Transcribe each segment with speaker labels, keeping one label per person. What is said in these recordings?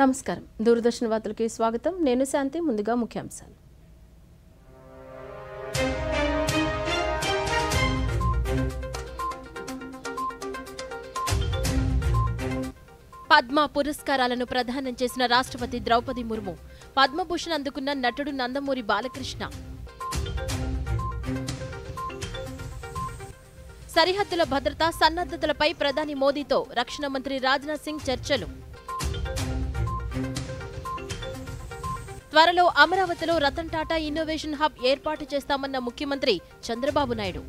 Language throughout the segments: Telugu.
Speaker 1: నమస్కారం దూరదర్శన్ వార్తలకి స్వాగతం నేను శాంతి ముందుగా ముఖ్యాంశాలు పద్మ పురస్కారాలను ప్రదానం చేసిన రాష్ట్రపతి ద్రౌపది ముర్ము పద్మభూషణ్ అందుకున్న నటుడు నందమూరి బాలకృష్ణ సరిహద్దుల భద్రత సన్నద్ధతలపై ప్రధాని మోదీతో రక్షణ మంత్రి రాజ్నాథ్ సింగ్ చర్చలు త్వరలో అమరావతిలో రతన్ టాటా ఇన్నోవేషన్ హబ్ ఏర్పాటు చేస్తామన్న ముఖ్యమంత్రి చంద్రబాబు నాయుడు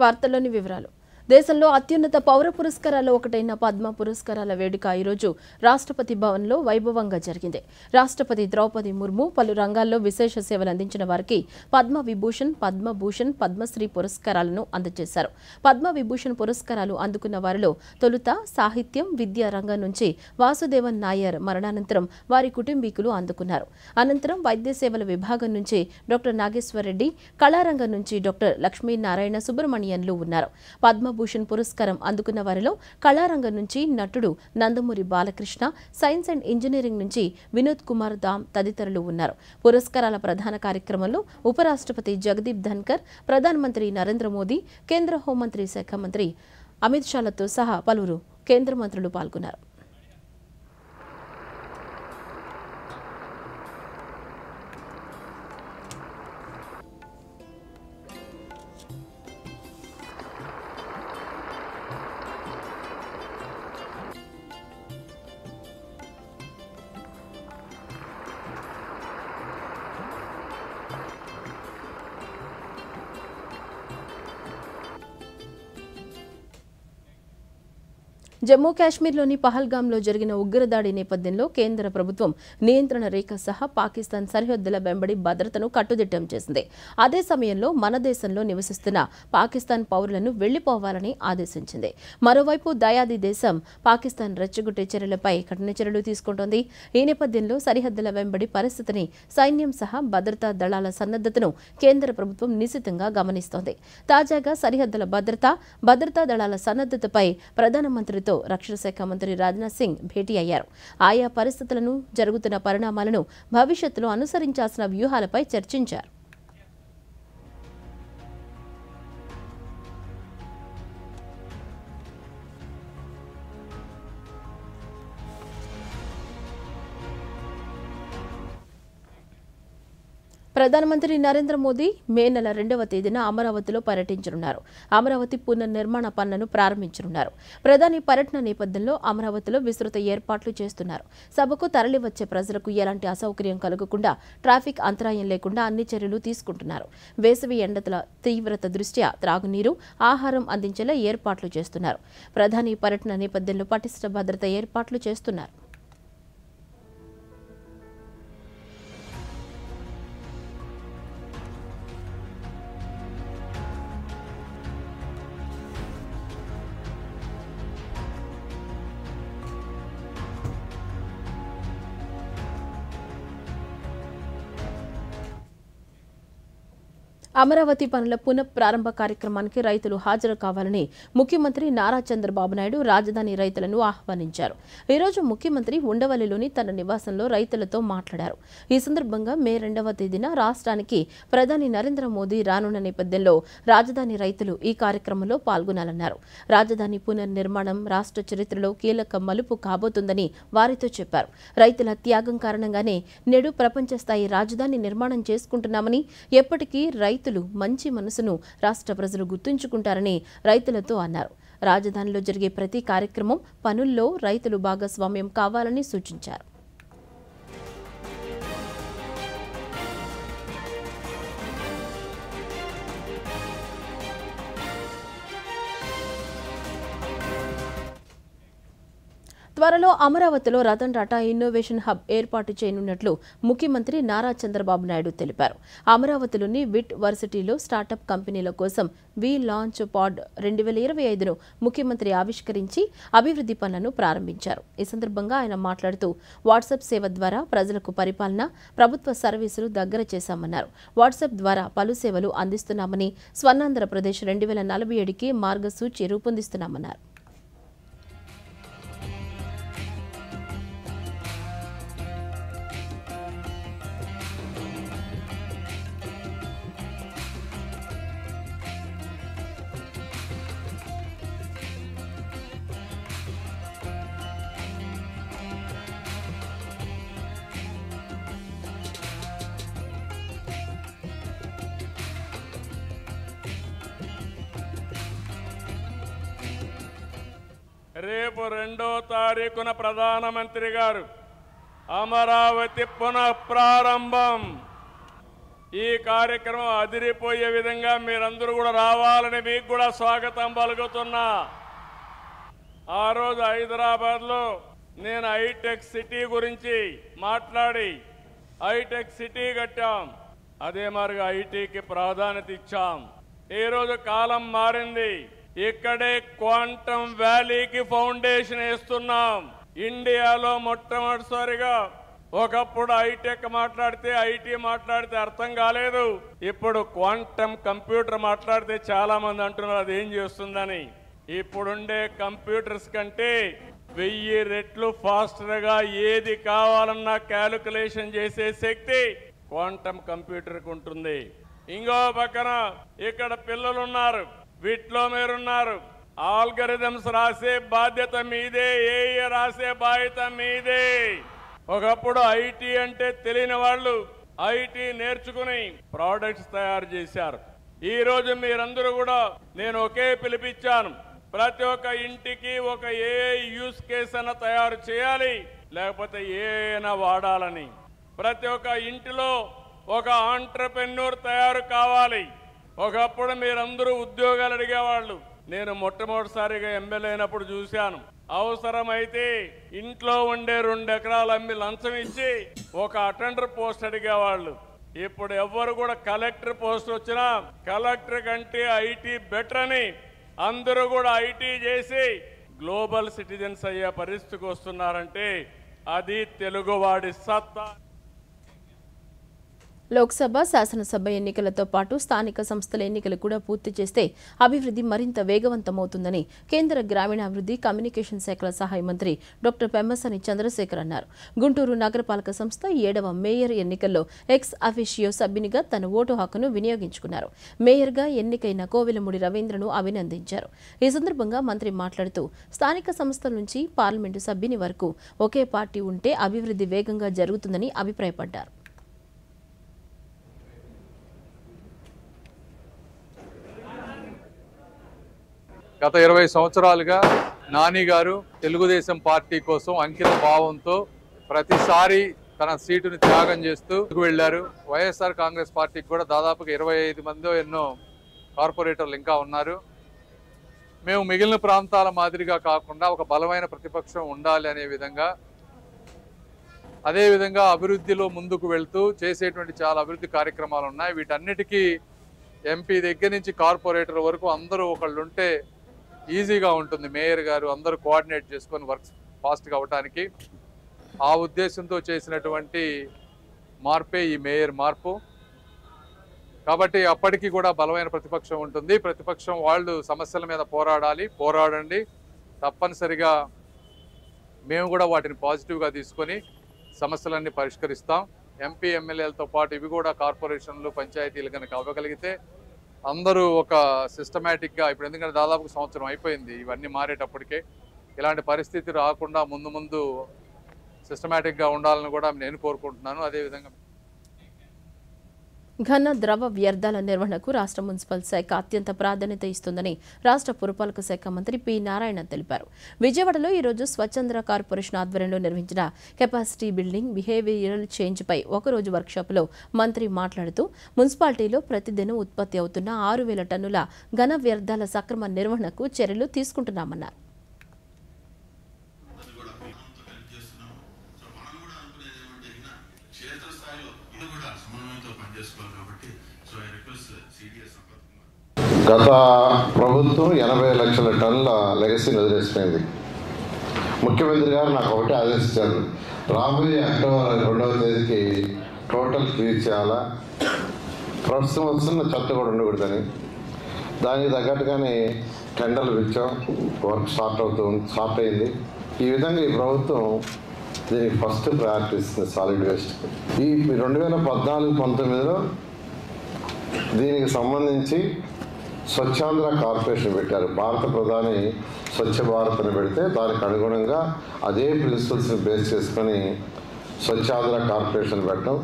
Speaker 1: వార్తల్లోని వివరాలు దేశంలో అత్యున్నత పౌర పురస్కారాల్లో ఒకటైన పద్మ పురస్కారాల వేడుక ఈరోజు రాష్ట్రపతి భవన్లో వైభవంగా జరిగింది. రాష్ట్రపతి ద్రౌపది ముర్ము పలు రంగాల్లో విశేష సేవలు అందించిన వారికి పద్మ విభూషణ్, పద్మభూషణ్, పద్మశ్రీ పురస్కారాలను అందజేశారు. పద్మ విభూషణ్ పురస్కారాలు అందుకున్న వారిలో తొలుత సాహిత్యం, విద్యా రంగం నుంచి వాసుదేవన్ నాయర్ మరణానంతరం వారి కుటుంబీకులు అందుకున్నారు. అనంతరం వైద్య సేవల విభాగం నుంచి డాక్టర్ నాగేశ్వరరెడ్డి, కళారంగం నుంచి డాక్టర్ లక్ష్మీనారాయణ సుబ్రహ్మణ్యన్లు ఉన్నారు. పద్మభూషణ్ పురస్కారం అందుకున్న వారిలో కళారంగం నుంచి నటుడు Nandamuri Balakrishna, science and engineering నుంచి వినోద్ కుమార్ దామ్ తదితరులు ఉన్నారు. పురస్కారాల ప్రధాన కార్యక్రమంలో ఉపరాష్ట్రపతి జగదీప్ ధన్కర్, ప్రధానమంత్రి నరేంద్ర మోదీ, కేంద్ర హోంమంత్రి శాఖ మంత్రి అమిత్ షాలతో సహా పలువురు కేంద్ర మంత్రులు పాల్గొన్నారు. జమ్మూ కాశ్మీర్లోని పహల్గాంలో జరిగిన ఉగ్రదాడి నేపథ్యంలో కేంద్ర ప్రభుత్వం నియంత్రణ రేఖ సహా పాకిస్తాన్ సరిహద్దుల వెంబడి భద్రతను కట్టుదిట్టం చేసింది. అదే సమయంలో మన దేశంలో నివసిస్తున్న పాకిస్తాన్ పౌరులను వెళ్లిపోవాలని ఆదేశించింది. మరోవైపు దయాది దేశం పాకిస్తాన్ రెచ్చగొట్టే చర్యలపై కఠిన చర్యలు తీసుకుంటోంది. ఈ నేపథ్యంలో సరిహద్దుల వెంబడి పరిస్థితిని సైన్యం సహా భద్రతా దళాల సన్నద్ధతను కేంద్ర ప్రభుత్వం నిశితంగా గమనిస్తోంది. తాజాగా సరిహద్దుల భద్రతా దళాల సన్నద్ధతపై ప్రధానమంత్రితో రక్షణ శాఖ మంత్రి రాజ్నాథ్ సింగ్ భేటీ అయ్యారు. ఆయా పరిస్థితులను, జరుగుతున్న పరిణామాలను, భవిష్యత్తులో అనుసరించాల్సిన వ్యూహాలపై చర్చించారు. ప్రధానమంత్రి నరేంద్ర మోదీ మే నెల 2వ తేదీన అమరావతిలో పర్యటించనున్నారు. అమరావతి పునర్నిర్మాణ పనులను ప్రారంభించనున్నారు. ప్రధాని పర్యటన నేపథ్యంలో అమరావతిలో విస్తృత ఏర్పాట్లు చేస్తున్నారు. సభకు తరలివచ్చే ప్రజలకు ఎలాంటి అసౌకర్యం కలగకుండా, ట్రాఫిక్ అంతరాయం లేకుండా అన్ని చర్యలు తీసుకుంటున్నారు. వేసవి ఎండల తీవ్రత దృష్ట్యా త్రాగునీరు, ఆహారం అందించేలా ఏర్పాట్లు చేస్తున్నారు. ప్రధాని పర్యటన నేపథ్యంలో పటిష్ట భద్రత ఏర్పాట్లు చేస్తున్నారు. అమరావతి పనుల పునఃప్రారంభ కార్యక్రమానికి రైతులు హాజరు కావాలని ముఖ్యమంత్రి నారా చంద్రబాబు నాయుడు రాజధాని రైతులను ఆహ్వానించారు. ఈరోజు ముఖ్యమంత్రి ఉండవల్లిలోని తన నివాసంలో రైతులతో మాట్లాడారు. ఈ సందర్భంగా మే 2వ తేదీన రాష్ట్రానికి ప్రధాని నరేంద్ర మోదీ రానున్న నేపథ్యంలో రాజధాని రైతులు ఈ కార్యక్రమంలో పాల్గొనాలన్నారు. రాజధాని పునర్నిర్మాణం రాష్ట్ర చరిత్రలో కీలక మలుపు కాబోతుందని వారితో చెప్పారు. రైతుల త్యాగం కారణంగానే నేడు ప్రపంచ స్థాయి రాజధాని నిర్మాణం చేసుకుంటున్నామని, ఎప్పటికీ రైతులు మంచి మనసును రాష్ట్ర ప్రజలు గుర్తుంచుకుంటారని రైతులతో అన్నారు. రాజధానిలో జరిగే ప్రతి కార్యక్రమం, పనుల్లో రైతులు భాగస్వామ్యం కావాలని సూచించారు. త్వరలో అమరావతిలో రతన్ టాటా ఇన్నోవేషన్ హబ్ ఏర్పాటు చేయనున్నట్లు ముఖ్యమంత్రి నారా చంద్రబాబు నాయుడు తెలిపారు. అమరావతిలోని విట్ వర్సిటీలో స్టార్టప్ కంపెనీల కోసం వి లాంచ్ పాడ్ 2025ను ముఖ్యమంత్రి ఆవిష్కరించి అభివృద్ధి పనులను ప్రారంభించారు. ఈ సందర్భంగా ఆయన మాట్లాడుతూ వాట్సాప్ సేవ ద్వారా ప్రజలకు పరిపాలన, ప్రభుత్వ సర్వీసులు దగ్గర చేశామన్నారు. వాట్సాప్ ద్వారా పలు సేవలు అందిస్తున్నామని, స్వర్ణాంధ్రప్రదేశ్ 2047కి మార్గసూచి రూపొందిస్తున్నామన్నారు.
Speaker 2: రేపు 2వ తారీఖున ప్రధానమంత్రి గారు అమరావతి పునఃప్రారంభం. ఈ కార్యక్రమం అదిరిపోయే విధంగా మీరందరూ కూడా రావాలని మీకు కూడా స్వాగతం పలుకుతున్నా. ఆ రోజు హైదరాబాద్లో నేను హైటెక్ సిటీ గురించి మాట్లాడి హైటెక్ సిటీ కట్టాం. అదే మరిగా ఐటీకి ప్రాధాన్యత ఇచ్చాం. ఈరోజు కాలం మారింది. ఇక్కడే క్వాంటమ్ వ్యాలీకి ఫౌండేషన్ వేస్తున్నాం. ఇండియాలో మొట్టమొదటిసారిగా ఒకప్పుడు హైటెక్ మాట్లాడితే ఐటీ మాట్లాడితే అర్థం కాలేదు. ఇప్పుడు క్వాంటమ్ కంప్యూటర్ మాట్లాడితే చాలా మంది అంటున్నారు అది ఏం చేస్తుందని. ఇప్పుడుండే కంప్యూటర్స్ కంటే 1000 రెట్లు ఫాస్టర్గా ఏది కావాలన్నా క్యాలిక్యులేషన్ చేసే శక్తి క్వాంటమ్ కంప్యూటర్కి ఉంటుంది. ఇంకో పక్కన ఇక్కడ పిల్లలున్నారు, వీటిలో మీరున్నారు. ఆల్గరిథమ్స్ రాసే బాధ్యత మీదే, ఏఏ రాసే బాధ్యత మీదే. ఒకప్పుడు ఐటీ అంటే తెలియని వాళ్ళు ఐటీ నేర్చుకుని ప్రోడక్ట్స్ తయారు చేశారు. ఈ రోజు మీరందరూ కూడా నేను ఒకే పిలిపించాను. ప్రతి ఒక్క ఇంటికి ఒక ఏఐ యూస్ కేస్ అన్న తయారు చేయాలి, లేకపోతే ఏఐనా వాడాలని. ప్రతి ఒక్క ఇంటిలో ఒక ఆంట్రప్రెన్యూర్ తయారు కావాలి. ఒకప్పుడు మీరందరూ ఉద్యోగాలు అడిగేవాళ్ళు. నేను మొట్టమొదటిసారిగా ఎమ్మెల్యే అయినప్పుడు చూశాను. అవసరమైతే ఇంట్లో ఉండే 2 ఎకరాలు అమ్మి లంచం ఇచ్చి ఒక అటెండర్ పోస్ట్ అడిగేవాళ్ళు. ఇప్పుడు ఎవ్వరు కూడా కలెక్టర్ పోస్ట్ వచ్చినా కలెక్టర్ కంటే ఐటీ బెటర్ అని అందరూ కూడా ఐటీ చేసి గ్లోబల్ సిటిజన్స్ అయ్యే పరిస్థితికి వస్తున్నారంటే అది తెలుగువాడి సత్తా.
Speaker 1: లోక్సభ, శాసనసభ ఎన్నికలతో పాటు స్థానిక సంస్థల ఎన్నికలు కూడా పూర్తి చేస్తే అభివృద్ధి మరింత వేగవంతమవుతుందని కేంద్ర గ్రామీణాభివృద్ధి, కమ్యూనికేషన్ శాఖల సహాయ మంత్రి డాక్టర్ పెమ్మసాని చంద్రశేఖర్ అన్నారు. గుంటూరు నగరపాలక సంస్థ 7వ మేయర్ ఎన్నికల్లో ఎక్స్ అఫిషియో సభ్యునిగా తన ఓటు హక్కును వినియోగించుకున్నారు. మేయర్గా ఎన్నికైన కోవెలమూడి రవీంద్రను అభినందించారు. ఈ సందర్భంగా మంత్రి మాట్లాడుతూ స్థానిక సంస్థల నుంచి పార్లమెంటు సభ్యుని వరకు ఒకే పార్టీ ఉంటే అభివృద్ధి వేగంగా జరుగుతుందని అభిప్రాయపడ్డారు.
Speaker 3: గత 20 సంవత్సరాలుగా నాని గారు తెలుగుదేశం పార్టీ కోసం అంకిత భావంతో ప్రతిసారి తన సీటుని త్యాగం చేస్తూ వెళ్లారు. వైఎస్ఆర్ కాంగ్రెస్ పార్టీకి కూడా దాదాపుగా 25 మందో ఎన్నో కార్పొరేటర్లు ఇంకా ఉన్నారు. మేము మిగిలిన ప్రాంతాల మాదిరిగా కాకుండా ఒక బలమైన ప్రతిపక్షం ఉండాలి అనే విధంగా, అదేవిధంగా అభివృద్ధిలో ముందుకు వెళ్తూ చేసేటువంటి చాలా అభివృద్ధి కార్యక్రమాలు ఉన్నాయి. వీటన్నిటికీ ఎంపీ దగ్గర నుంచి కార్పొరేటర్ వరకు అందరూ ఒకళ్ళు ఉంటే ఈజీగా ఉంటుంది. మేయర్ గారు అందరూ కోఆర్డినేట్ చేసుకొని వర్క్స్ ఫాస్ట్గా అవ్వటానికి ఆ ఉద్దేశంతో చేసినటువంటి మార్పే ఈ మేయర్ మార్పు. కాబట్టి అప్పటికి కూడా బలమైన ప్రతిపక్షం ఉంటుంది. ప్రతిపక్షం వాళ్ళు సమస్యల మీద పోరాడండి. తప్పనిసరిగా మేము కూడా వాటిని పాజిటివ్గా తీసుకొని సమస్యలన్నీ పరిష్కరిస్తాం. ఎంపీ ఎమ్మెల్యేలతో పాటు ఇవి కూడా కార్పొరేషన్లు, పంచాయతీలు కనుక అవ్వగలిగితే అందరూ ఒక సిస్టమేటిక్గా, ఇప్పుడు ఎందుకంటే దాదాపు సంవత్సరం అయిపోయింది ఇవన్నీ మారేటప్పటికే, ఇలాంటి పరిస్థితి రాకుండా ముందు సిస్టమేటిక్గా ఉండాలని కూడా నేను కోరుకుంటున్నాను. అదేవిధంగా
Speaker 1: ఘన ద్రవ వ్యర్థాల నిర్వహణకు రాష్ట్ర మున్సిపల్ శాఖ అత్యంత ప్రాధాన్యత ఇస్తుందని రాష్ట్ర పురపాలక శాఖ మంత్రి పి నారాయణ తెలిపారు. విజయవాడలో ఈరోజు స్వచ్ఛంద్ర కార్పొరేషన్ ఆధ్వర్యంలో నిర్వహించిన కెపాసిటీ బిల్డింగ్, బిహేవియరల్ చేంజ్ పై ఒకరోజు వర్క్షాపులో మంత్రి మాట్లాడుతూ మున్సిపాలిటీలో ప్రతిదినం ఉత్పత్తి అవుతున్న 6,000 టన్నుల ఘన వ్యర్థాల సక్రమ నిర్వహణకు చర్యలు తీసుకుంటున్నామన్నారు.
Speaker 4: గత ప్రభుత్వం 80 లక్షల టన్నుల లెగసీని వదిలేసిపోయింది. ముఖ్యమంత్రి గారు నాకు ఒకటే ఆదేశించారు, రాబోయే అక్టోబర్ 2వ తేదీకి టోటల్ క్లియర్ చేయాలా, ప్రస్తుతం వస్తున్న చెత్త కూడా ఉండకూడదని. దానికి తగ్గట్టుగానే టెండర్లు పిలిచాం, వర్క్ స్టార్ట్ అయింది. ఈ విధంగా ఈ ప్రభుత్వం దీనికి ఫస్ట్ ప్రయారిటీ ఇస్తుంది సాలిడ్ వేస్ట్. ఈ 2014-19లో దీనికి సంబంధించి స్వచ్ఛాంధ్ర కార్పొరేషన్ పెట్టారు. భారత ప్రధాని స్వచ్ఛ భారత్ అని పెడితే దానికి అనుగుణంగా అదే ప్రిన్సిపల్స్ని బేస్ చేసుకొని స్వచ్ఛాంధ్ర కార్పొరేషన్ పెట్టడం,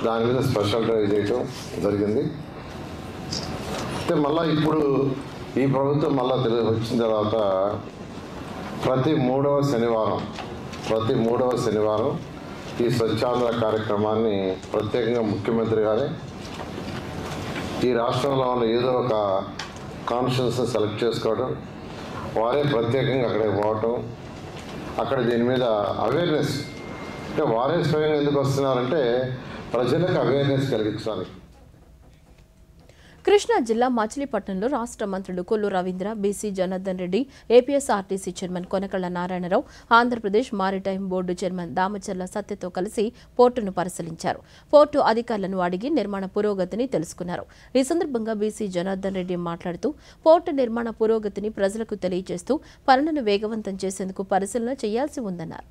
Speaker 4: దాని మీద స్పెషల్ డ్రైవ్ చేయటం జరిగింది. అయితే మళ్ళీ ఇప్పుడు ఈ ప్రభుత్వం మళ్ళీ వచ్చిన తర్వాత ప్రతి మూడవ శనివారం ఈ స్వచ్ఛాంధ్ర కార్యక్రమాన్ని ప్రత్యేకంగా ముఖ్యమంత్రి గారే ఈ రాష్ట్రంలో ఉన్న ఏదో ఒక కాన్స్టిట్యూన్సీని సెలెక్ట్ చేసుకోవడం, వారే ప్రత్యేకంగా అక్కడికి పోవటం, అక్కడ దీని మీద అవేర్నెస్, అంటే వారే స్వయంగా ఎందుకు వస్తున్నారంటే ప్రజలకు అవేర్నెస్ కలిగించడానికి.
Speaker 1: కృష్ణా జిల్లా మచిలీపట్నంలో రాష్ట్ర మంత్రులు Kollu Ravindra, BC Janardhan Reddy, APSRTC chairman Konakalla Narayana Rao, Andhra Pradesh maritime board chairman Damacharla సత్యతో కలిసి పోర్టును పరిశీలించారు. పోర్టు అధికారులను అడిగి నిర్మాణ పురోగతిని తెలుసుకున్నారు. ఈ సందర్భంగా బీసీ జనార్దన్ రెడ్డి మాట్లాడుతూ పోర్టు నిర్మాణ పురోగతిని ప్రజలకు తెలియజేస్తూ పనులను వేగవంతం చేసేందుకు పరిశీలన చేయాల్సి ఉందన్నారు.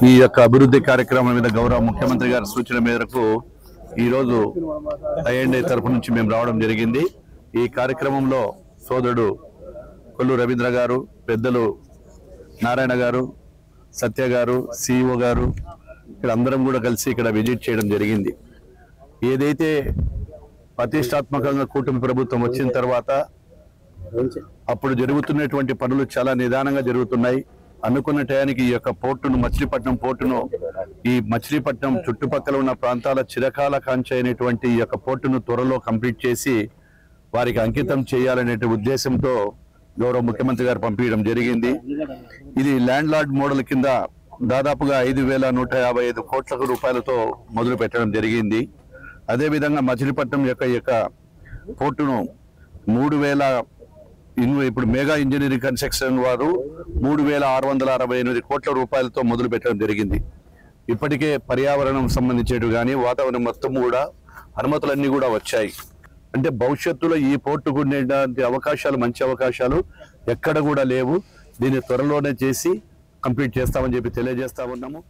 Speaker 5: ఈ యొక్క అభివృద్ధి కార్యక్రమం మీద గౌరవ ముఖ్యమంత్రి గారి సూచన మేరకు ఈరోజు ఐఎన్ఏ తరఫు నుంచి మేము రావడం జరిగింది. ఈ కార్యక్రమంలో సోదరుడు కొల్లు రవీంద్ర గారు, పెద్దలు నారాయణ గారు, సత్య గారు, సిఇఓ గారు, ఇక్కడ అందరం కూడా కలిసి ఇక్కడ విజిట్ చేయడం జరిగింది. ఏదైతే ప్రతిష్టాత్మకంగా కూటమి ప్రభుత్వం వచ్చిన తర్వాత అప్పుడు జరుగుతున్నటువంటి పనులు చాలా నిదానంగా జరుగుతున్నాయి. అనుకున్న టయానికి ఈ యొక్క పోర్టును, మచిలీపట్నం పోర్టును, ఈ మచిలీపట్నం చుట్టుపక్కల ఉన్న ప్రాంతాల చిరకాల కాంక్ష అయినటువంటి ఈ యొక్క పోర్టును త్వరలో కంప్లీట్ చేసి వారికి అంకితం చేయాలనే ఉద్దేశంతో గౌరవ ముఖ్యమంత్రి గారు పంపించడం జరిగింది. ఇది ల్యాండ్ లార్డ్ మోడల్ కింద దాదాపుగా 5,155 కోట్ల రూపాయలతో మొదలు పెట్టడం జరిగింది. అదేవిధంగా మచిలీపట్నం యొక్క పోర్టును 3,000 ఇప్పుడు మెగా ఇంజనీరింగ్ కన్స్ట్రక్షన్ వారు 3,668 కోట్ల రూపాయలతో మొదలు పెట్టడం జరిగింది. ఇప్పటికే పర్యావరణం సంబంధించేవి కానీ వాతావరణం మొత్తం కూడా అనుమతులన్నీ కూడా వచ్చాయి. అంటే భవిష్యత్తులో ఈ పోర్టుకు ఉండేటువంటి అవకాశాలు, మంచి అవకాశాలు ఎక్కడ కూడా లేవు. దీన్ని త్వరలోనే చేసి కంప్లీట్ చేస్తామని చెప్పి తెలియజేస్తా ఉన్నాము.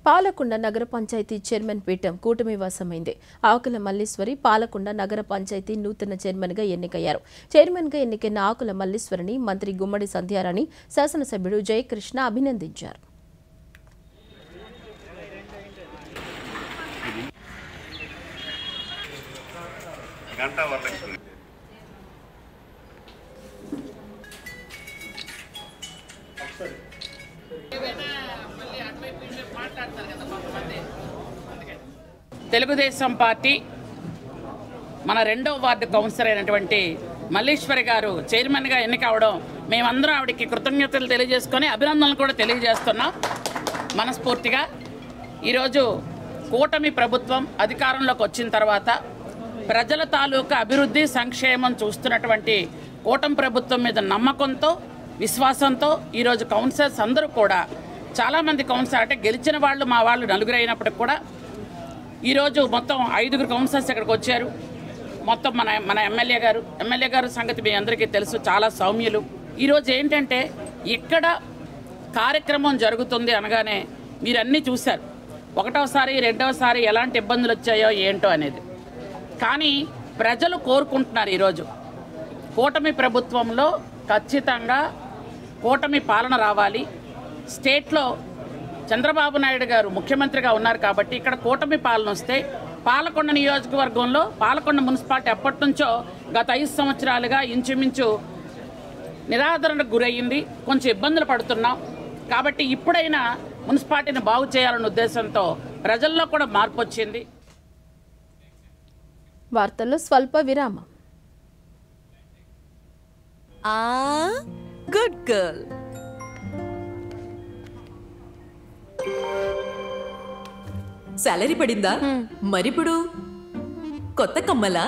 Speaker 1: పాలకొండ నగర పంచాయతీ చైర్మన్ పీఠం కూటమి వశమైంది. ఆకుల మల్లీశ్వరి పాలకొండ నగర పంచాయతీ నూతన చైర్మన్గా ఎన్నికయ్యారు. చైర్మన్గా ఎన్నికైన ఆకుల మల్లీశ్వరిని మంత్రి గుమ్మడి సంధ్యారాణి, శాసనసభ్యుడు జయకృష్ణ అభినందించారు.
Speaker 6: తెలుగుదేశం పార్టీ మన 2వ వార్డు కౌన్సిలర్ అయినటువంటి మల్లీశ్వరి గారు చైర్మన్గా ఎన్నికవడం మేమందరం ఆవిడకి కృతజ్ఞతలు తెలియజేసుకొని అభినందనలు కూడా తెలియజేస్తున్నాం మనస్ఫూర్తిగా. ఈరోజు కూటమి ప్రభుత్వం అధికారంలోకి వచ్చిన తర్వాత ప్రజల తాలూకా అభివృద్ధి, సంక్షేమం చూస్తున్నటువంటి కూటమి ప్రభుత్వం మీద నమ్మకంతో, విశ్వాసంతో ఈరోజు కౌన్సిలర్స్ అందరూ కూడా, చాలామంది కౌన్సిలర్ అంటే గెలిచిన వాళ్ళు మా వాళ్ళు 4 అయినప్పటికి కూడా ఈరోజు మొత్తం 5 కౌన్సిలర్స్ ఇక్కడికి వచ్చారు. మొత్తం మన ఎమ్మెల్యే గారు సంగతి మీ అందరికీ తెలుసు, చాలా సౌమ్యులు. ఈరోజు ఏంటంటే ఇక్కడ కార్యక్రమం జరుగుతుంది అనగానే మీరన్నీ చూశారు. 1వసారి 2వసారి ఎలాంటి ఇబ్బందులు వచ్చాయో ఏంటో అనేది. కానీ ప్రజలు కోరుకుంటున్నారు ఈరోజు కూటమి ప్రభుత్వంలో ఖచ్చితంగా కూటమి పాలన రావాలి. స్టేట్లో చంద్రబాబు నాయుడు గారు ముఖ్యమంత్రిగా ఉన్నారు కాబట్టి ఇక్కడ కూటమి పాలన వస్తే పాలకొండ నియోజకవర్గంలో పాలకొండ మున్సిపాలిటీ ఎప్పటి నుంచో గత 5 సంవత్సరాలుగా ఇంచుమించు నిరాదరణకు గురయ్యింది, కొంచెం ఇబ్బందులు పడుతున్నాం. కాబట్టి ఇప్పుడైనా మున్సిపాలిటీని బాగు చేయాలన్న ఉద్దేశంతో ప్రజల్లో కూడా మార్పు వచ్చింది.
Speaker 1: వార్తల్లో స్వల్ప విరామం.
Speaker 7: Good girl. సాలరీ పడిందా? మరిప్పుడు కొత్త కమ్మలా?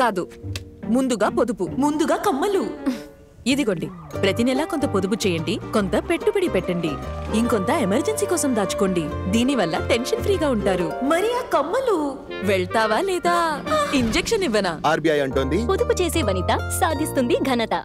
Speaker 7: కాదు, ముందుగా పొదుపు, ముందుగా కమ్మలు. ఇదిగోండి, ప్రతి నెలా కొంత పొదుపు చేయండి, కొంత పెట్టుబడి పెట్టండి, ఇంకొంత ఎమర్జెన్సీ కోసం దాచుకోండి. దీనివల్ల టెన్షన్ ఫ్రీగా ఉంటారు. మరి ఆ కమ్మలు వెళ్తావా లేదా? ఇంజెక్షన్ ఇవ్వనా?
Speaker 8: ఆర్బీఐ అంటోంది,
Speaker 7: పొదుపు చేసే వనిత సాధిస్తుంది ఘనత.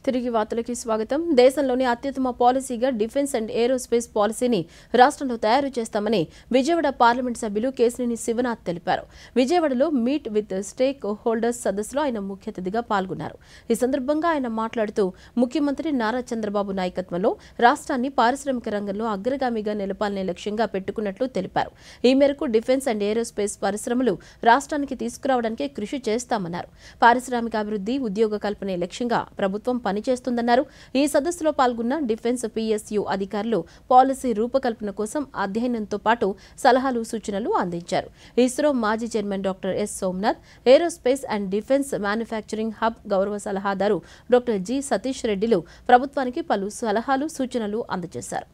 Speaker 1: తిరిగి వార్తలకి స్వాగతం. దేశంలోని అత్యుత్తమ పాలసీగా డిఫెన్స్ అండ్ ఏరోస్పేస్ పాలసీని రాష్ట్రంలో తయారు చేస్తామని విజయవాడ పార్లమెంట్ సభ్యులు కేశినేని శివనాథ్ తెలిపారు. విజయవాడలో మీట్ విత్ స్టేక్ హోల్డర్స్ సదస్సులో ఆయన ముఖ్య అతిథిగా పాల్గొన్నారు. ఈ సందర్భంగా ఆయన మాట్లాడుతూ ముఖ్యమంత్రి నారా చంద్రబాబు నాయకత్వంలో రాష్ట్రాన్ని పారిశ్రామిక రంగంలో అగ్రగామిగా నిలపాలనే లక్ష్యంగా పెట్టుకున్నట్లు తెలిపారు. ఈ మేరకు డిఫెన్స్ అండ్ ఏరోస్పేస్ పరిశ్రమలు రాష్ట్రానికి తీసుకురావడానికే కృషి చేస్తామన్నారు. పారిశ్రామిక అభివృద్ధి, ఉద్యోగ కల్పనే లక్ష్యంగా ప్రభుత్వం పనిచేస్తుందన్నారు. ఈ సదస్సులో పాల్గొన్న డిఫెన్స్ పిఎస్యు అధికారులు పాలసీ రూపకల్పన కోసం అధ్యయనంతో పాటు సలహాలు, సూచనలు అందించారు. ఇస్రో మాజీ chairman doctor yes Somnath, aerospace and defence manufacturing hub గౌరవ సలహాదారు డాక్టర్ జి సతీష్ రెడ్డిలు ప్రభుత్వానికి పలు సలహాలు, సూచనలు అందజేశారు.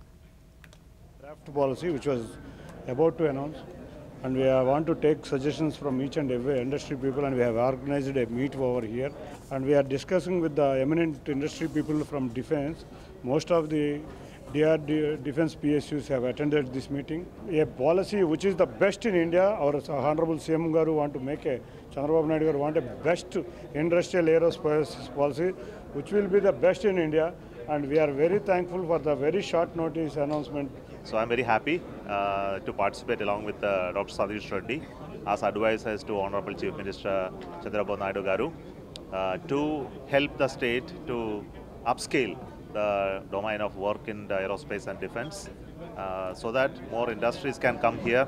Speaker 9: And we want to take suggestions from each and every industry people, and we have organized a meet over here, and we are discussing with the eminent industry people from defense. Most of the defense PSUs have attended this meeting. A policy which is the best in India. Our Honorable CM Garu want to make a, Chandrababu Naidu Garu want a best industrial aerospace policy which will be the best in India, and we are very thankful for the very short notice announcement.
Speaker 10: So I'm very happy to participate along with Dr. Satish Reddy as advisors to Honorable Chief Minister Chandrababu Naidu Garu to help the state to upscale the domain of work in the aerospace and defense so that more industries can come here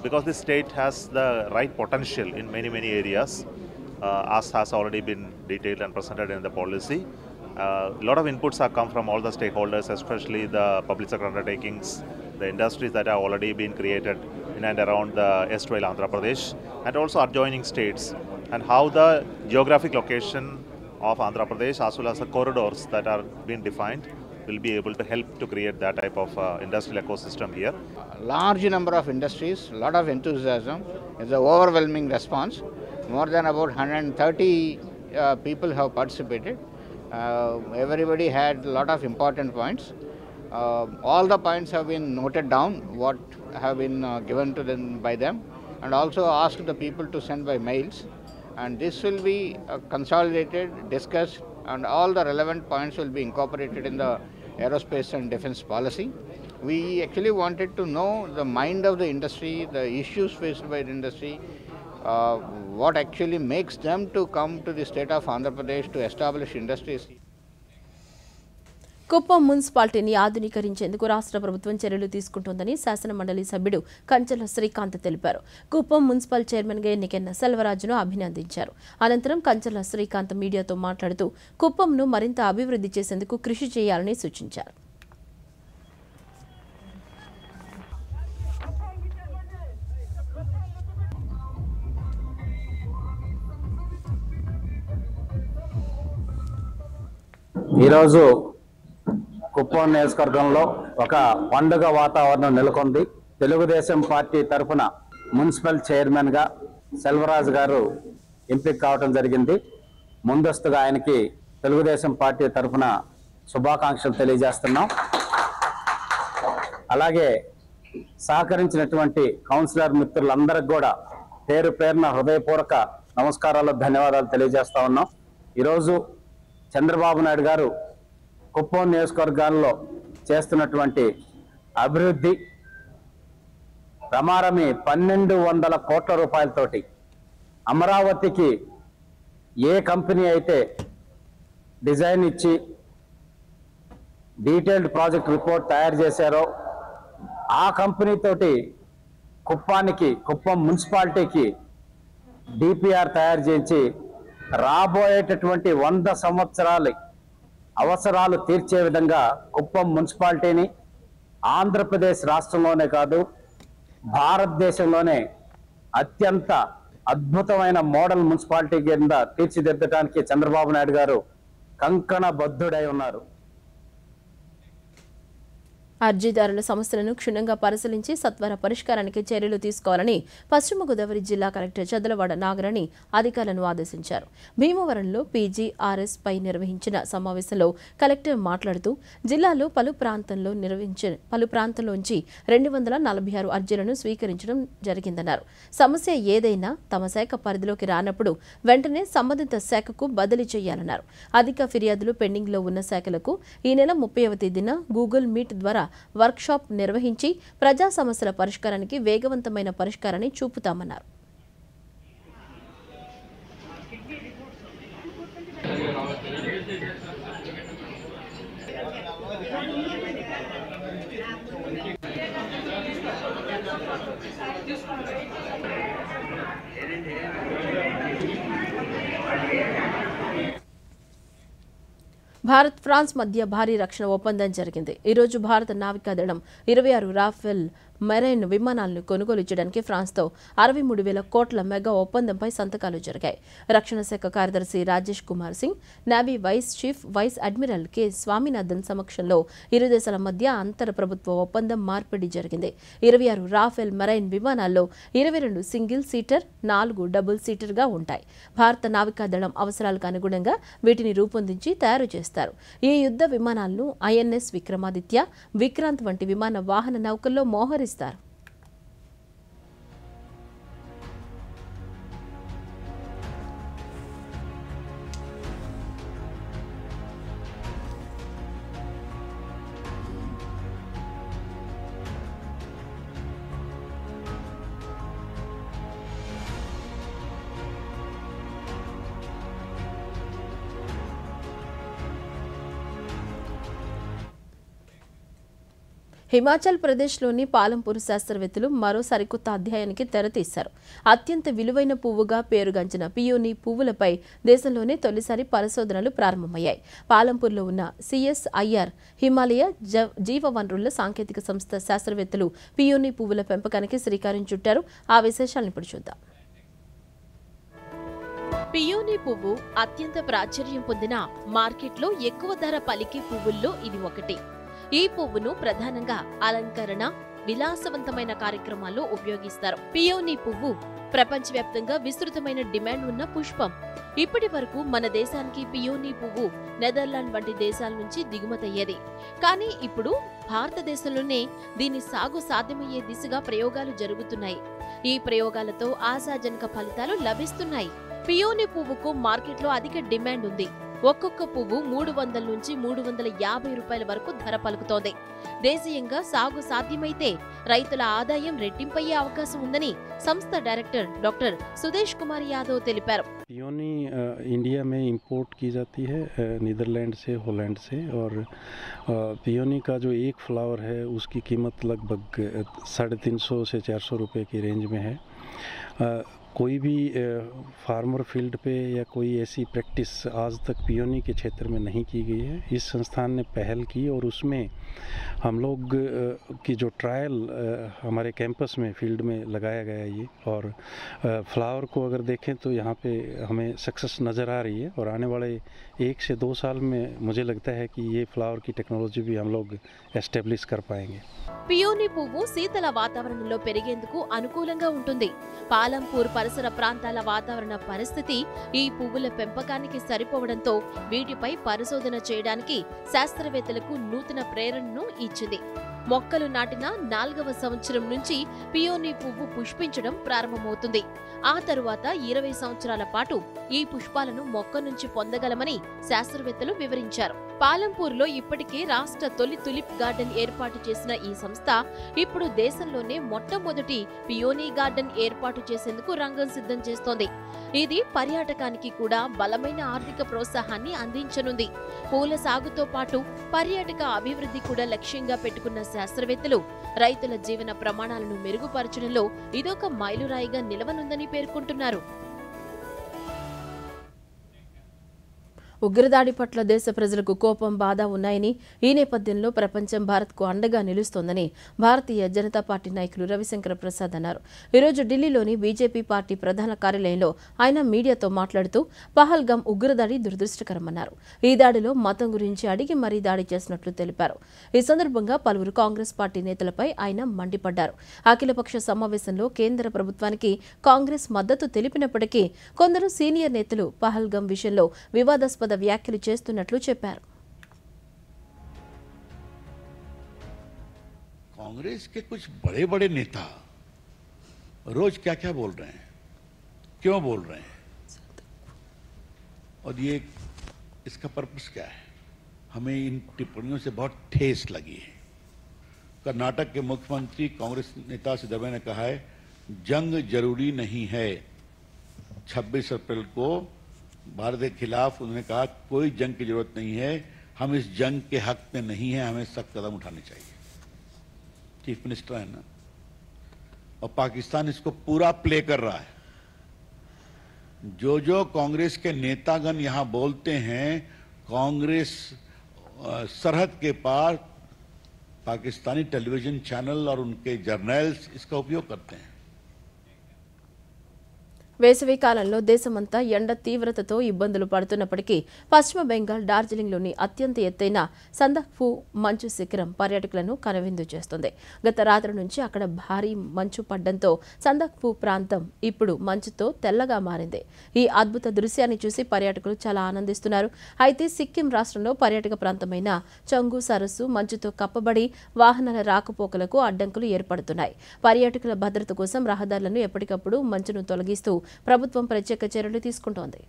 Speaker 10: because the state has the right potential in many areas as has already been detailed and presented in the policy. A lot of inputs have come from all the stakeholders, especially the public sector undertakings, the industries that have already been created in and around the erstwhile Andhra Pradesh, and also adjoining states, and how the geographic location of Andhra Pradesh as well as the corridors that are being defined will be able to help to create that type of industrial ecosystem here.
Speaker 11: Large number of industries, lot of enthusiasm. It's an overwhelming response. More than about 130 people have participated. Everybody had a lot of important points. All the points have been noted down, what have been given to them by them, and also asked the people to send by mails. And this will be consolidated, discussed, and all the relevant points will be incorporated in the aerospace and defense policy. We actually wanted to know the mind of the industry, the issues faced by the industry, what actually makes them to come to the state of Andhra Pradesh to establish industries.
Speaker 1: Kuppam మున్సిపాలిటీని ఆధునీకరించేందుకు రాష్ట్ర ప్రభుత్వం చర్యలు తీసుకుంటోందని శాసన మండలి సభ్యుడు కంచెల శ్రీకాంత్ తెలిపారు. కుప్పం మున్సిపల్ చైర్మన్గా ఎన్నికైన సెల్వరాజును అభినందించారు. అనంతరం కంచెల శ్రీకాంత్ మీడియాతో మాట్లాడుతూ కుప్పంను మరింత అభివృద్ధి చేసేందుకు కృషి చేయాలని సూచించారు.
Speaker 12: ఈరోజు కుప్పం నియోజకవర్గంలో ఒక పండుగ వాతావరణం నెలకొంది. తెలుగుదేశం పార్టీ తరఫున మున్సిపల్ చైర్మన్గా సెల్వరాజు గారు ఎంపిక కావడం జరిగింది. ముందస్తుగా ఆయనకి తెలుగుదేశం పార్టీ తరఫున శుభాకాంక్షలు తెలియజేస్తున్నాం. అలాగే సహకరించినటువంటి కౌన్సిలర్ మిత్రులందరికీ కూడా పేరు పేరున హృదయపూర్వక నమస్కారాలు, ధన్యవాదాలు తెలియజేస్తా ఉన్నాం. ఈరోజు చంద్రబాబు నాయుడు గారు కుప్పం నియోజకవర్గాల్లో చేస్తున్నటువంటి అభివృద్ధి ప్రమారమి 1200 కోట్ల రూపాయలతోటి అమరావతికి ఏ కంపెనీ అయితే డిజైన్ ఇచ్చి డీటెయిల్డ్ ప్రాజెక్ట్ రిపోర్ట్ తయారు చేశారో ఆ కంపెనీ తోటి కుప్పం మున్సిపాలిటీకి డిపిఆర్ తయారు చేయించి రాబోయేటటువంటి 100 సంవత్సరాల అవసరాలు తీర్చే విధంగా కుప్పం మున్సిపాలిటీని ఆంధ్రప్రదేశ్ రాష్ట్రంలోనే కాదు భారతదేశంలోనే అత్యంత అద్భుతమైన మోడల్ మున్సిపాలిటీ కింద తీర్చిదిద్దడానికి చంద్రబాబు నాయుడు గారు కంకణబద్ధుడై ఉన్నారు.
Speaker 1: అర్జీదారుల సమస్యలను క్షుణ్ణంగా పరిశీలించి సత్వర పరిష్కారానికి చర్యలు తీసుకోవాలని పశ్చిమ గోదావరి జిల్లా కలెక్టర్ చదలవాడ నాగరాణి అధికారులను ఆదేశించారు. భీమవరంలో పీజీఆర్ఎస్ పై నిర్వహించిన సమావేశంలో కలెక్టర్ మాట్లాడుతూ జిల్లాలో పలు ప్రాంతంలోంచి 246 అర్జీలను స్వీకరించడం జరిగిందన్నారు. సమస్య ఏదైనా తమ శాఖ పరిధిలోకి రానప్పుడు వెంటనే సంబంధిత శాఖకు బదిలీ చేయాలన్నారు. అధిక ఫిర్యాదులు పెండింగ్లో ఉన్న శాఖలకు ఈ నెల 30వ తేదీన గూగుల్ మీట్ ద్వారా వర్క్షాప్ నిర్వహించి ప్రజా సమస్యల పరిష్కారానికి వేగవంతమైన పరిష్కారాన్ని చూపుతామన్నారు. భారత్ ఫ్రాన్స్ మధ్య భారీ రక్షణ ఒప్పందం జరిగింది. ఈ రోజు భారత నావికాదళం 26 రాఫెల్ మెరైన్ విమానాలను కొనుగోలు చేయడానికి ఫ్రాన్స్తో 63,000 కోట్ల మెగా ఒప్పందంపై సంతకాలు జరిగాయి. రక్షణ శాఖ కార్యదర్శి Rajesh Kumar Singh, navy vice chief vice admiral K Swaminathan సమక్షంలో ఇరు దేశాల మధ్య అంతర్ ప్రభుత్వ ఒప్పందం మార్పిడి జరిగింది. 26 రాఫెల్ మెరైన్ విమానాల్లో 22 సింగిల్ సీటర్, 4 డబుల్ సీటర్గా ఉంటాయి. భారత నావికాదళం అవసరాలకు అనుగుణంగా వీటిని రూపొందించి తయారు చేస్తారు. ఈ యుద్ధ విమానాలను ఐఎన్ఎస్ విక్రమాదిత్య, విక్రాంత్ వంటి విమాన వాహన నౌకల్లో మోహరిస్తారు. హిమాచల్ ప్రదేశ్లోని పాలంపూర్ శాస్త్రవేత్తలు మరో సరికొత్త అధ్యాయానికి తెరతీశారు. అత్యంత విలువైన పువ్వుగా పేరుగాంచిన పియోనీ పువ్వులపై దేశంలోనే తొలిసారి పరిశోధనలు ప్రారంభమయ్యాయి. పాలంపూర్లో ఉన్న సిఎస్ఐఆర్ హిమాలయ జీవ వనరుల సాంకేతిక సంస్థ శాస్త్రవేత్తలు పియోనీ పువ్వుల పెంపకానికి శ్రీకారం చుట్టారు. ఆ విశేషాలను ఇప్పుడు చూద్దాం. పియోనీ పువ్వు అత్యంత ప్రాచుర్యం పొందిన మార్కెట్లో ఎక్కువ ధర పలికే పువ్వుల్లో ఇది ఒకటి. ఈ పువ్వును ప్రధానంగా అలంకరణ, విలాసవంతమైన కార్యక్రమాల్లో ఉపయోగిస్తారు. పియోనీ పువ్వు ప్రపంచవ్యాప్తంగా విస్తృతమైన డిమాండ్ ఉన్న పుష్పం. ఇప్పటి వరకు మన దేశానికి పియోనీ పువ్వు నెదర్లాండ్ వంటి దేశాల నుంచి దిగుమతయ్యేది. కానీ ఇప్పుడు భారతదేశంలోనే దీని సాగు సాధ్యమయ్యే దిశగా ప్రయోగాలు జరుగుతున్నాయి. ఈ ప్రయోగాలతో ఆశాజనక ఫలితాలు లభిస్తున్నాయి. పియోనీ పువ్వుకు మార్కెట్లో అధిక డిమాండ్ ఉంది. ఒక్కొక్క పువ్వు 300 నుంచి 350 రూపాయల వరకు ధర పలుకుతోంది. దేశీయంగా సాగు సాధ్యమైతే రైతుల ఆదాయం రెట్టింపయ్యే అవకాశం ఉందని సంస్థ డైరెక్టర్ డాక్టర్ సుదేష్ కుమార్ యాదవ్ తెలిపారు.
Speaker 8: पियोनी इंडिया में इंपोर्ट की जाती है नीदरलैंड से, हॉलैंड से, और पियोनी का जो एक फ्लावर है उसकी कीमत लगभग 350 से 400 रुपए की रेंज में है. कोई भी फार्मर फील्ड पे या कोई ऐसी प्रैक्टिस आज तक पियोनी के क्षेत्र में नहीं की गई है. इस संस्थान ने पहल की और उसमें हम लोग की जो ट्रायल हमारे कैंपस में फील्ड में लगाया गया ये, और फ्लावर को अगर देखें तो यहाँ पे हमें सक्सेस नज़र आ रही है. और आने वाले 1 से 2 साल में मुझे लगता है कि ये फ्लावर की टेक्नोलॉजी भी हम लोग एस्टेब्लिश कर पाएंगे.
Speaker 1: పియోనీ పువ్వు శీతల వాతావరణంలో పెరిగేందుకు అనుకూలంగా ఉంటుంది. పాలంపూర్ పరిసర ప్రాంతాల వాతావరణ పరిస్థితి ఈ పువ్వుల పెంపకానికి సరిపోవడంతో వీటిపై పరిశోధన చేయడానికి శాస్త్రవేత్తలకు నూతన ప్రేరణను ఇచ్చింది. మొక్కలు నాటిన 4వ సంవత్సరం నుంచి పియోనీ పువ్వు పుష్పించడం ప్రారంభమవుతుంది. ఆ తరువాత 20 సంవత్సరాల పాటు ఈ పుష్పాలను మొక్క నుంచి పొందగలమని శాస్త్రవేత్తలు వివరించారు. పాలంపూర్లో ఇప్పటికే రాష్ట్ర తొలి తులిప్ గార్డెన్ ఏర్పాటు చేసిన ఈ సంస్థ ఇప్పుడు దేశంలోనే మొట్టమొదటి పియోనీ గార్డెన్ ఏర్పాటు చేసేందుకు రంగం సిద్ధం చేస్తోంది. ఇది పర్యాటకానికి కూడా బలమైన ఆర్థిక ప్రోత్సాహాన్ని అందించనుంది. పూల సాగుతో పాటు పర్యాటక అభివృద్ధి కూడా లక్ష్యంగా పెట్టుకున్న శాస్త్రవేత్తలు రైతుల జీవన ప్రమాణాలను మెరుగుపరచడంలో ఇదొక మైలురాయిగా నిలవనుందని పేర్కొంటున్నారు. ఉగ్రదాడి పట్ల దేశ ప్రజలకు కోపం, బాధ ఉన్నాయని, ఈ నేపథ్యంలో ప్రపంచం భారత్కు అండగా నిలుస్తోందని భారతీయ జనతా పార్టీ నాయకులు రవిశంకర్ ప్రసాద్ అన్నారు. ఈరోజు ఢిల్లీలోని బీజేపీ పార్టీ ప్రధాన కార్యాలయంలో ఆయన మీడియాతో మాట్లాడుతూ పహల్గామ్ ఉగ్రదాడి దురదృష్టకరమన్నారు. ఈ దాడిలో మతం గురించి అడిగి మరీ దాడి చేసినట్లు తెలిపారు. ఈ సందర్భంగా పలువురు కాంగ్రెస్ పార్టీ నేతలపై ఆయన మండిపడ్డారు. అఖిలపక్ష సమావేశంలో కేంద్ర ప్రభుత్వానికి కాంగ్రెస్ మద్దతు తెలిపినప్పటికీ కొందరు సీనియర్ నేతలు పహల్గామ్ విషయంలో వివాదాస్పద వ్యాఖ్యలు చేస్తున్నట్లు చెప్పారు.
Speaker 13: कांग्रेस के कुछ बड़े बड़े नेता रोज क्या क्या बोल रहे हैं, क्यों बोल रहे हैं, और ये इसका पर्पस क्या है? हमें इन टिप्पणियों से बहुत ठेस लगी है. कर्नाटक के मुख्यमंत्री कांग्रेस नेता सिद्धरामैया ने कहा है जंग जरूरी नहीं है. 26 अप्रैल को भारत के खिलाफ उन्होंने कहा कोई जंग की जरूरत नहीं है, हम इस जंग के हक में नहीं है, हमें सख्त कदम उठाने चाहिए. चीफ मिनिस्टर है ना, और पाकिस्तान इसको पूरा प्ले कर रहा है. जो कांग्रेस के नेतागण यहां बोलते हैं, कांग्रेस सरहद के पार पाकिस्तानी टेलीविजन चैनल और उनके जर्नल्स इसका उपयोग करते हैं.
Speaker 1: వేసవి కాలంలో దేశమంతా ఎండ తీవ్రతతో ఇబ్బందులు పడుతున్నప్పటికీ పశ్చిమ బెంగాల్ డార్జిలింగ్లోని అత్యంత ఎత్తైన సందక్ఫూ మంచు శిఖరం పర్యాటకులను కనువిందు చేస్తుంది. గత రాత్రి నుంచి అక్కడ భారీ మంచు పడ్డంతో సందక్ఫూ ప్రాంతం ఇప్పుడు మంచుతో తెల్లగా మారింది. ఈ అద్భుత దృశ్యాన్ని చూసి పర్యాటకులు చాలా ఆనందిస్తున్నారు. అయితే సిక్కిం రాష్ట్రంలో పర్యాటక ప్రాంతమైన చంగు సరస్సు మంచుతో కప్పబడి వాహనాల రాకపోకలకు అడ్డంకులు ఏర్పడుతున్నాయి. పర్యాటకుల భద్రత కోసం రహదారులను ఎప్పటికప్పుడు మంచును తొలగిస్తూ ప్రభుత్వం ప్రత్యేక చర్యలు తీసుకుంటోంది.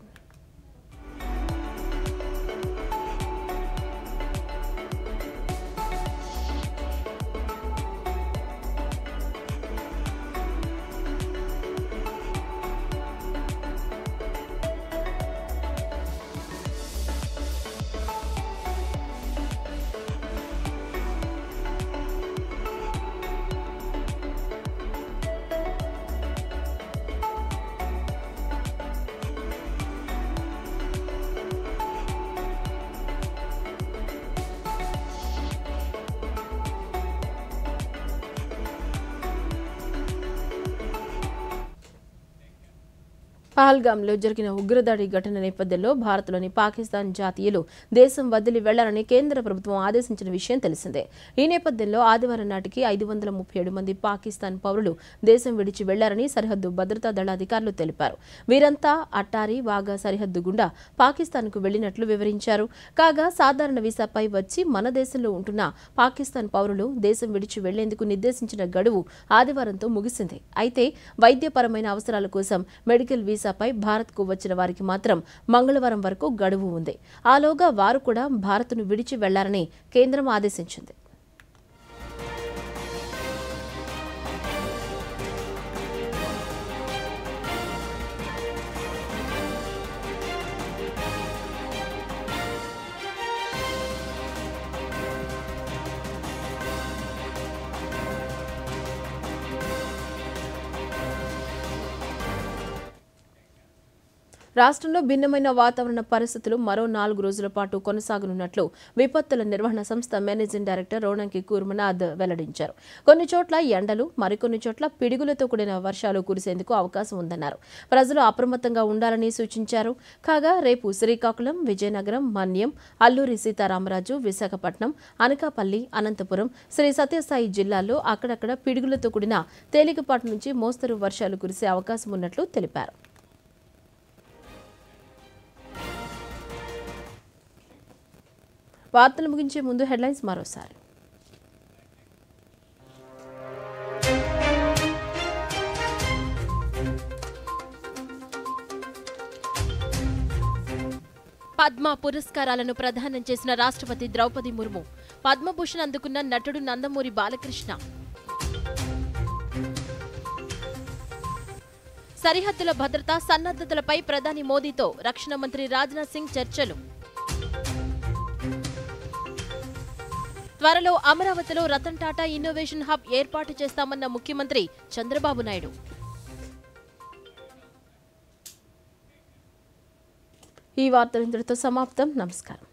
Speaker 1: పహల్గామ్లో జరిగిన ఉగ్రదాడి ఘటన నేపథ్యంలో భారత్లోని పాకిస్తాన్ జాతీయులు దేశం వదిలి వెళ్లాలని కేంద్ర ప్రభుత్వం ఆదేశించిన విషయం తెలిసిందే. ఈ నేపథ్యంలో ఆదివారం నాటికి 537 మంది పాకిస్తాన్ పౌరులు దేశం విడిచి వెళ్లారని సరిహద్దు భద్రతా దళ అధికారులు తెలిపారు. వీరంతా అట్టారీ వాఘా సరిహద్దు గుండా పాకిస్తాన్కు వెళ్లినట్లు వివరించారు. కాగా సాధారణ వీసాపై వచ్చి మన దేశంలో ఉంటున్న పాకిస్తాన్ పౌరులు దేశం విడిచి వెళ్లేందుకు నిర్దేశించిన గడువు ఆదివారంతో ముగిసింది. అయితే వైద్యపరమైన అవసరాల కోసం మెడికల్ వీసాపై భారత్కు వచ్చిన వారికి మాత్రం మంగళవారం వరకు గడువు ఉంది. ఆలోగా వారు కూడా భారత్ను విడిచి వెళ్లారని కేంద్రం ఆదేశించింది. రాష్ట్రంలో భిన్నమైన వాతావరణ పరిస్థితులు మరో 4 రోజుల పాటు కొనసాగనున్నట్లు విపత్తుల నిర్వహణ సంస్థ మేనేజింగ్ డైరెక్టర్ రోణంకి కూర్మనాథ్ వెల్లడించారు. కొన్ని చోట్ల ఎండలు, మరికొన్ని చోట్ల పిడుగులతో కూడిన వర్షాలు కురిసేందుకు అవకాశం ఉందన్నారు. ప్రజలు అప్రమత్తంగా ఉండాలని సూచించారు. కాగా రేపు శ్రీకాకుళం, విజయనగరం, మన్యం, అల్లూరి సీతారామరాజు, విశాఖపట్నం, అనకాపల్లి, అనంతపురం, శ్రీ సత్యసాయి జిల్లాల్లో అక్కడక్కడ పిడుగులతో కూడిన తేలికపాటి నుంచి మోస్తరు వర్షాలు కురిసే అవకాశం ఉన్నట్లు తెలిపారు. వార్తలు ముగించే ముందు హెడ్లైన్స్ మరోసారి. పద్మ పురస్కారాలను ప్రదానం చేసిన రాష్ట్రపతి ద్రౌపది ముర్ము. పద్మభూషణ్ అందుకున్న నటుడు నందమూరి బాలకృష్ణ. సరిహద్దుల భద్రతా సన్నద్ధతలపై ప్రధాని మోదీతో రక్షణ మంత్రి రాజ్నాథ్ సింగ్ చర్చలు. త్వరలో అమరావతిలో రతన్ టాటా ఇన్నోవేషన్ హబ్ ఏర్పాటు చేస్తామన్న ముఖ్యమంత్రి చంద్రబాబు నాయుడు. ఈ వార్తలు ఇంతటితో సమాప్తం. నమస్కారం.